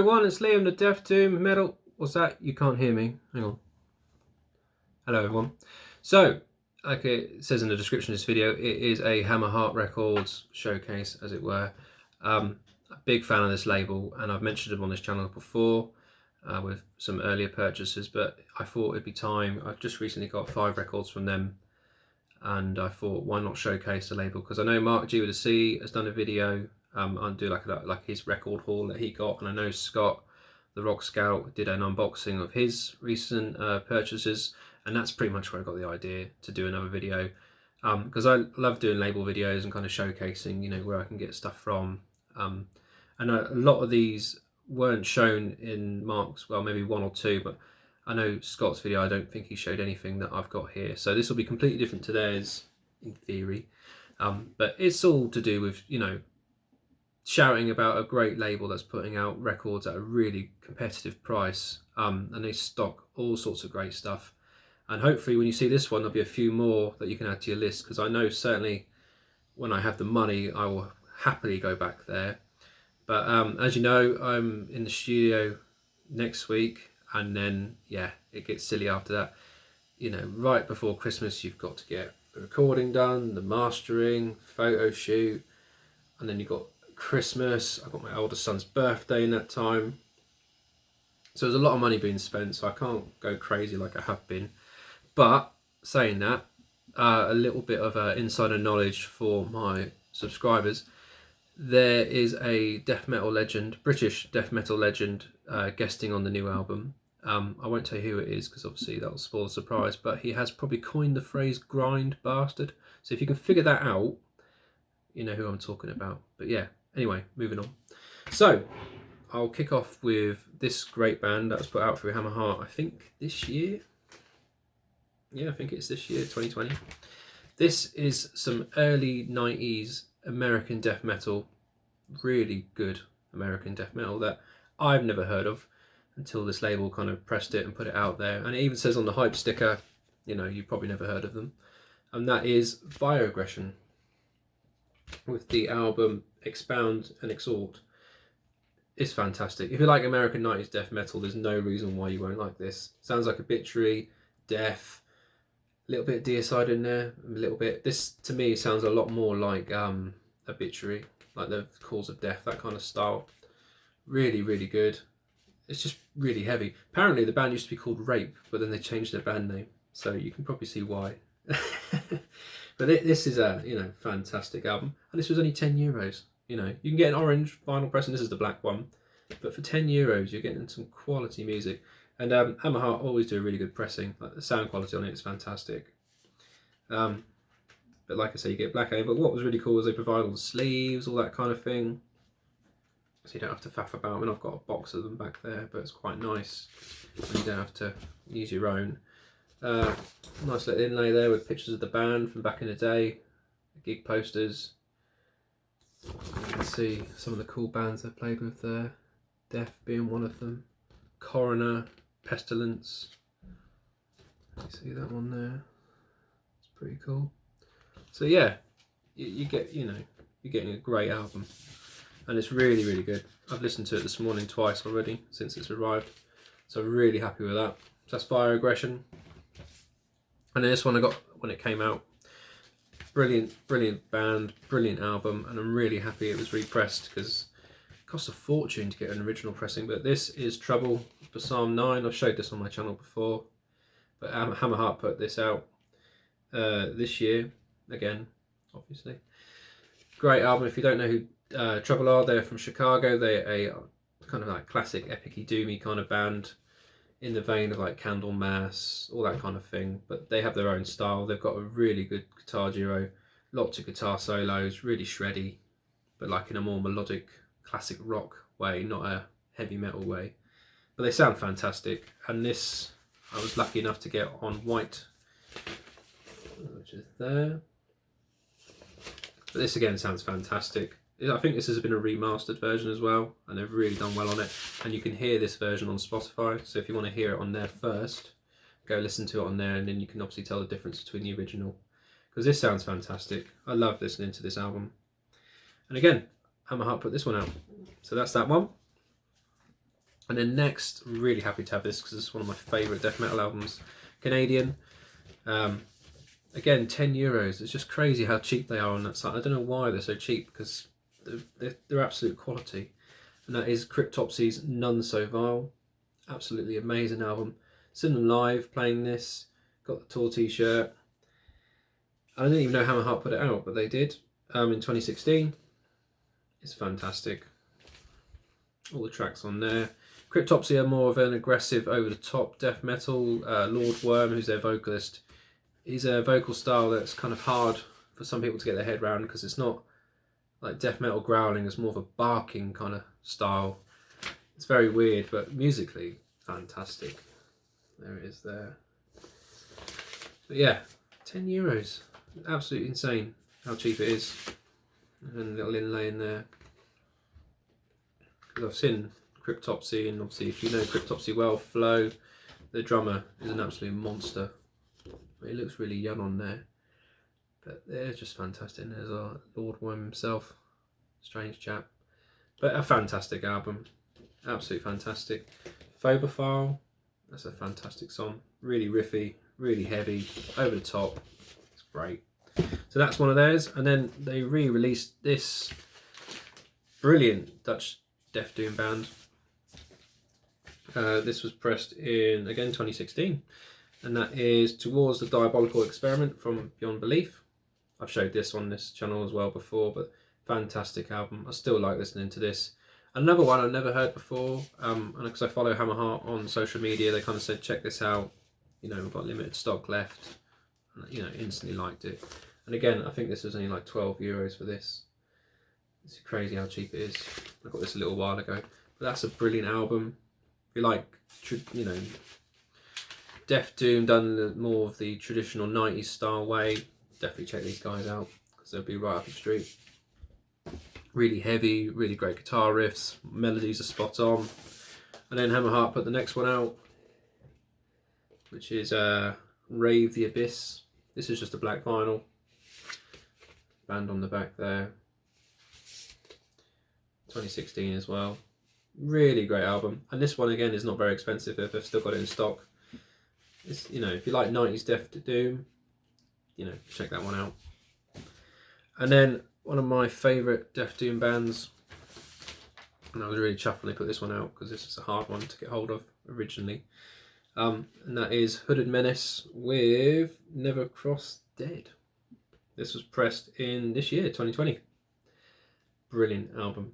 everyone, it's Liam, the Deaf Doom Metal. What's that? You can't hear me. Hang on. Hello everyone. So, like it says in the description of this video, it is a HammerHeart Records showcase, as it were. A big fan of this label, and I've mentioned them on this channel before with some earlier purchases, but I thought it'd be time. I've just recently got 5 records from them, and I thought, why not showcase the label? Because I know Mark G with a C has done a video and do like his record haul that he got, and I know Scott the Rock Scout did an unboxing of his recent purchases, and that's pretty much where I got the idea to do another video, because I love doing label videos and kind of showcasing, you know, where I can get stuff from, and a lot of these weren't shown in Mark's, well, maybe 1 or 2, but I know Scott's video, I don't think he showed anything that I've got here, so this will be completely different to theirs in theory, but it's all to do with, you know, shouting about a great label that's putting out records at a really competitive price, and they stock all sorts of great stuff, and hopefully when you see this one there'll be a few more that you can add to your list, because I know certainly when I have the money I will happily go back there. But as you know, I'm in the studio next week, and then yeah, it gets silly after that. You know, right before Christmas you've got to get the recording done, the mastering, photo shoot, and then you've got Christmas. I've got my oldest son's birthday in that time, so there's a lot of money being spent, so I can't go crazy like I have been. But saying that, a little bit of insider knowledge for my subscribers. There is a death metal legend, British death metal legend, guesting on the new album. I won't tell you who it is because obviously that'll spoil the surprise, but he has probably coined the phrase grind bastard. So if you can figure that out, you know who I'm talking about. But yeah, anyway, moving on. So I'll kick off with this great band that was put out through HammerHeart, I think this year. Yeah, I think it's this year, 2020. This is some early 90s American death metal, really good American death metal that I've never heard of until this label kind of pressed it and put it out there. And it even says on the hype sticker, you know, you've probably never heard of them. And that is Viogression, with the album Expound and Exhort. It's fantastic. If you like American 90s death metal, there's no reason why you won't like this. Sounds like Obituary, Death, a little bit of Deicide in there, a little bit. This to me sounds a lot more like Obituary, like the Cause of Death, that kind of style. Really, really good. It's just really heavy. Apparently the band used to be called Rape, but then they changed their band name, so you can probably see why. But this is a, you know, fantastic album, and this was only €10. You know, you can get an orange vinyl pressing. This is the black one, but for €10 you're getting some quality music. And HammerHeart always do a really good pressing. Like the sound quality on it is fantastic. But like I say, you get black A. But what was really cool was they provide all the sleeves, all that kind of thing, so you don't have to faff about. I mean, I've got a box of them back there, but it's quite nice, and you don't have to use your own. Nice little inlay there with pictures of the band from back in the day, gig posters. You can see some of the cool bands they played with there, Death being one of them, Coroner, Pestilence. You see that one there? It's pretty cool. So yeah, you get, you know, you're getting a great album, and it's really, really good. I've listened to it this morning twice already since it's arrived, so I'm really happy with that. So that's Viogression. And then this one I got when it came out. Brilliant, brilliant band, brilliant album, and I'm really happy it was repressed because it costs a fortune to get an original pressing. But this is Trouble for Psalm 9. I've showed this on my channel before, but HammerHeart put this out this year again, obviously. Great album. If you don't know who Trouble are, they're from Chicago. They're a kind of like classic epic-y doomy kind of band, in the vein of like Candlemass, all that kind of thing, but they have their own style. They've got a really good guitar duo, lots of guitar solos, really shreddy, but like in a more melodic, classic rock way, not a heavy metal way. But they sound fantastic, and this I was lucky enough to get on white, which is there. But this again sounds fantastic. I think this has been a remastered version as well, and they've really done well on it. And you can hear this version on Spotify, so if you want to hear it on there first, go listen to it on there, and then you can obviously tell the difference between the original, because this sounds fantastic. I love listening to this album. And again, HammerHeart put this one out, so that's that one. And then next, I'm really happy to have this because it's one of my favourite death metal albums, Canadian. Again, €10. It's just crazy how cheap they are on that site. I don't know why they're so cheap, because they're absolute quality. And that is Cryptopsy's None So Vile. Absolutely amazing album. Seen them live playing this. Got the tour t-shirt. I didn't even know HammerHeart put it out, but they did in 2016. It's fantastic. All the tracks on there. Cryptopsy are more of an aggressive, over-the-top death metal. Lord Worm, who's their vocalist, he's a vocal style that's kind of hard for some people to get their head around, because it's not like death metal growling, it's more of a barking kind of style. It's very weird, but musically fantastic. There it is there. But yeah, €10. Absolutely insane how cheap it is. And a little inlay in there. Because I've seen Cryptopsy, and obviously if you know Cryptopsy well, Flo, the drummer, is an absolute monster. He looks really young on there, but they're just fantastic. And there's our Lord Worm himself, strange chap, but a fantastic album, absolutely fantastic. Phobophile, that's a fantastic song, really riffy, really heavy, over the top. It's great. So that's one of theirs, and then they re-released this brilliant Dutch death doom band. This was pressed in, again, 2016. And that is Towards the Diabolical Experiment from Beyond Belief. I've showed this on this channel as well before, but fantastic album. I still like listening to this. Another one I've never heard before, and because I follow HammerHeart on social media, they kind of said, check this out. You know, we've got limited stock left. And, you know, instantly liked it. And again, I think this was only like €12 for this. It's crazy how cheap it is. I got this a little while ago. But that's a brilliant album. If you like, you know, death doom done more of the traditional 90s style way, definitely check these guys out, because they'll be right up the street. Really heavy, really great guitar riffs, melodies are spot on. And then HammerHeart put the next one out, which is Rave the Abyss. This is just a black vinyl, band on the back there. 2016 as well. Really great album, and this one again is not very expensive if they've still got it in stock. It's, you know, if you like 90s death doom, you know, check that one out. And then one of my favourite death doom bands, and I was really chuffed when they put this one out, because this is a hard one to get hold of originally, and that is Hooded Menace with Never Cross Dead. This was pressed in this year, 2020. Brilliant album.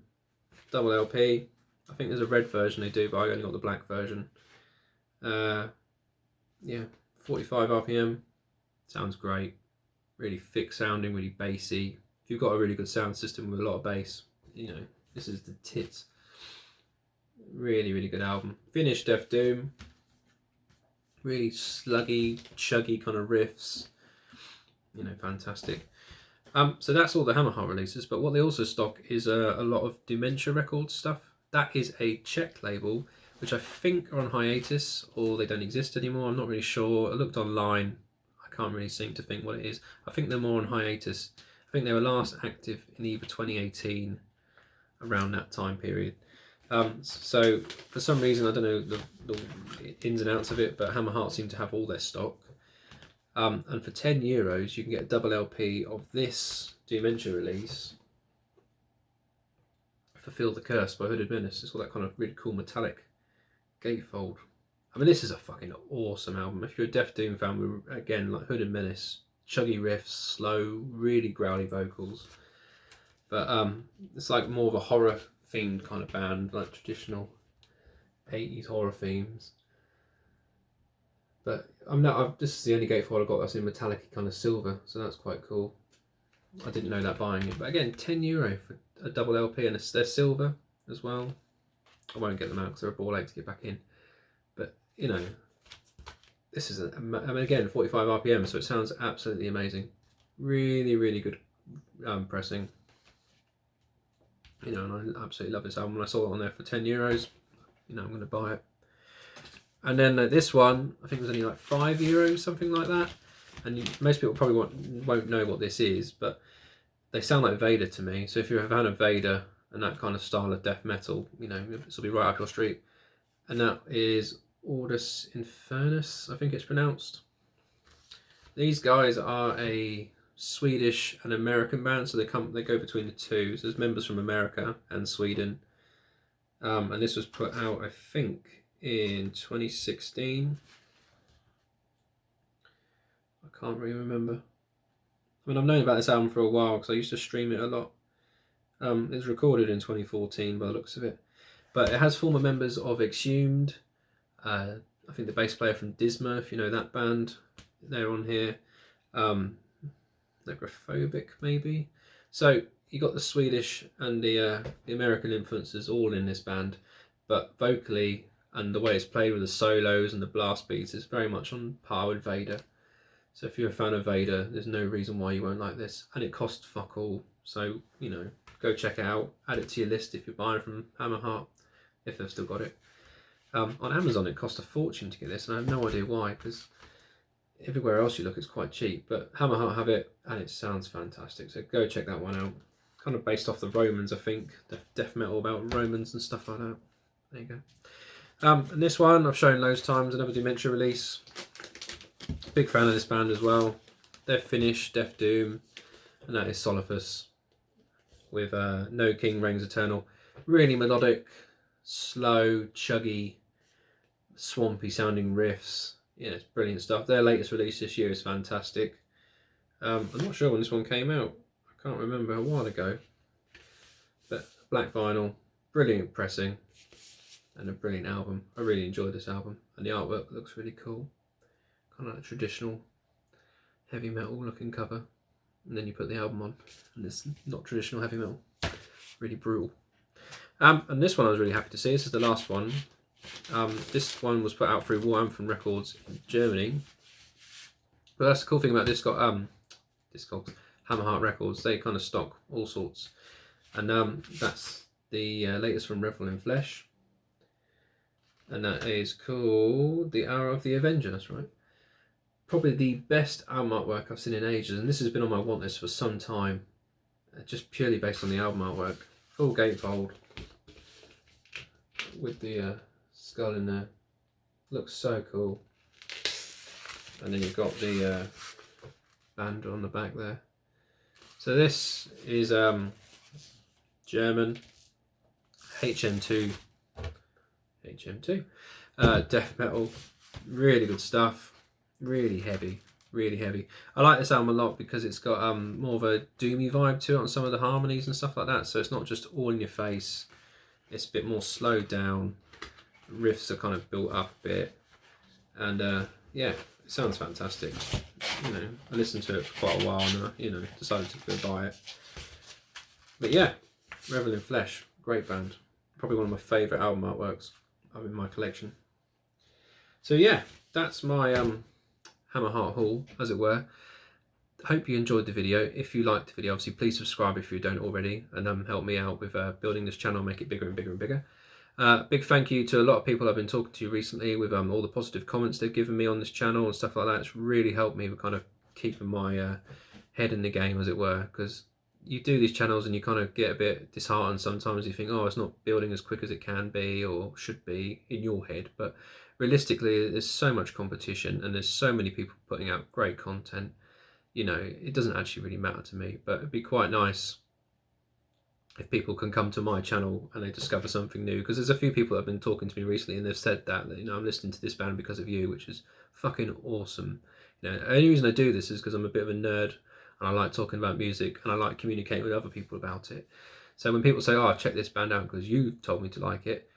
Double LP. I think there's a red version they do, but I only got the black version. Yeah, 45 RPM. Sounds great. Really thick sounding, really bassy. If you've got a really good sound system with a lot of bass, you know, this is the tits. Really, really good album. Finnish death doom. Really sluggy, chuggy kind of riffs. You know, fantastic. So that's all the HammerHeart releases, but what they also stock is a lot of Dementia Records stuff. That is a Czech label, which I think are on hiatus, or they don't exist anymore. I'm not really sure. I looked online. I can't really seem to think what it is. I think they're more on hiatus. I think they were last active in either 2018, around that time period. So for some reason, I don't know the ins and outs of it, but HammerHeart seem to have all their stock. And for €10, you can get a double LP of this Dementia release, Fulfill the Curse by Hooded Menace. It's got that kind of really cool metallic gatefold. I mean, this is a fucking awesome album. If you're a Death Doom fan, with, again, like Hooded Menace, chuggy riffs, slow, really growly vocals. But it's like more of a horror themed kind of band, like traditional 80s horror themes. But this is the only gatefold I've got that's in metallic kind of silver, so that's quite cool. I didn't know that buying it. But again, €10 for a double LP, and they're silver as well. I won't get them out because they're a ball ache to get back in. But, you know, this is, I mean, again, 45 RPM, so it sounds absolutely amazing. Really, really good pressing. You know, and I absolutely love this album. When I saw it on there for €10, you know, I'm going to buy it. And then this one, I think it was only like €5, something like that. And most people probably won't know what this is, but they sound like Vader to me. So if you're a fan of Vader and that kind of style of death metal, you know, this will be right up your street. and that is Ordo Inferus, I think it's pronounced. These guys are a Swedish and American band, so they go between the two. So there's members from America and Sweden, and this was put out, I think, in 2016. I can't really remember. I mean, I've known about this album for a while because I used to stream it a lot. It was recorded in 2014 by the looks of it, but it has former members of Exhumed. I think the bass player from Disma, if you know that band, they're on here. Necrophobic maybe. So you got the Swedish and the American influences all in this band, but vocally and the way it's played with the solos and the blast beats is very much on par with Vader. So if you're a fan of Vader, there's no reason why you won't like this, and it costs fuck all. So you know, go check it out. Add it to your list if you're buying from HammerHeart, if they've still got it. On Amazon, it cost a fortune to get this, and I have no idea why, because everywhere else you look, it's quite cheap. But HammerHeart have it, and it sounds fantastic. So go check that one out. Kind of based off the Romans, I think, the death metal about Romans and stuff like that. There you go. And this one I've shown loads of times, another Dementia release. Big fan of this band as well. They're Finnish, Death Doom, and that is Solifus with No King Reigns Eternal. Really melodic, slow, chuggy, swampy sounding riffs. Yeah, it's brilliant stuff. Their latest release this year is fantastic. I'm not sure when this one came out. I can't remember, a while ago. But black vinyl, brilliant pressing, and a brilliant album. I really enjoyed this album, and the artwork looks really cool. Kind of like a traditional heavy metal looking cover, and then you put the album on, and it's not traditional heavy metal. Really brutal. And this one I was really happy to see. This is the last one. This one was put out through War Anthem Records in Germany. But that's the cool thing about this Discogs, HammerHeart Records. They kind of stock all sorts, and that's the latest from Revel in Flesh, and that is called The Hour of the Avenger. That's right. Probably the best album artwork I've seen in ages, and this has been on my want list for some time, just purely based on the album artwork. Full gatefold with the skull in there. Looks so cool. And then you've got the band on the back there. So this is German HM2 death metal. Really good stuff. Really heavy. I like this album a lot because it's got more of a doomy vibe to it on some of the harmonies and stuff like that. So it's not just all in your face. It's a bit more slowed down. Riffs are kind of built up a bit, and yeah, it sounds fantastic. You know, I listened to it for quite a while, and you know, decided to go buy it. But yeah, Revel in Flesh, great band. Probably one of my favourite album artworks in my collection. So yeah, that's my HammerHeart haul, as it were. Hope you enjoyed the video. If you liked the video, obviously please subscribe if you don't already, and help me out with building this channel, make it bigger and bigger and bigger. Big thank you to a lot of people I've been talking to recently with all the positive comments they've given me on this channel and stuff like that. It's really helped me with kind of keeping my head in the game, as it were, because you do these channels and you kind of get a bit disheartened sometimes. You think, oh, it's not building as quick as it can be or should be in your head, but realistically there's so much competition and there's so many people putting out great content. You know, it doesn't actually really matter to me, but it'd be quite nice if people can come to my channel and they discover something new, because there's a few people that have been talking to me recently and they've said that, you know, I'm listening to this band because of you, which is fucking awesome. You know, the only reason I do this is because I'm a bit of a nerd and I like talking about music and I like communicating with other people about it. So when people say, oh, check this band out because you told me to like it,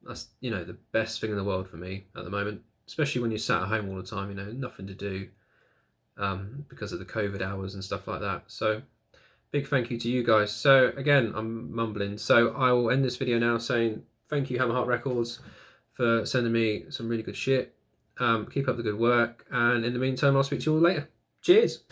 that's, you know, the best thing in the world for me at the moment, especially when you're sat at home all the time, you know, nothing to do because of the COVID hours and stuff like that. So big thank you to you guys. So again, I'm mumbling, so I will end this video now saying thank you HammerHeart Records for sending me some really good shit. Keep up the good work, and in the meantime I'll speak to you all later. Cheers.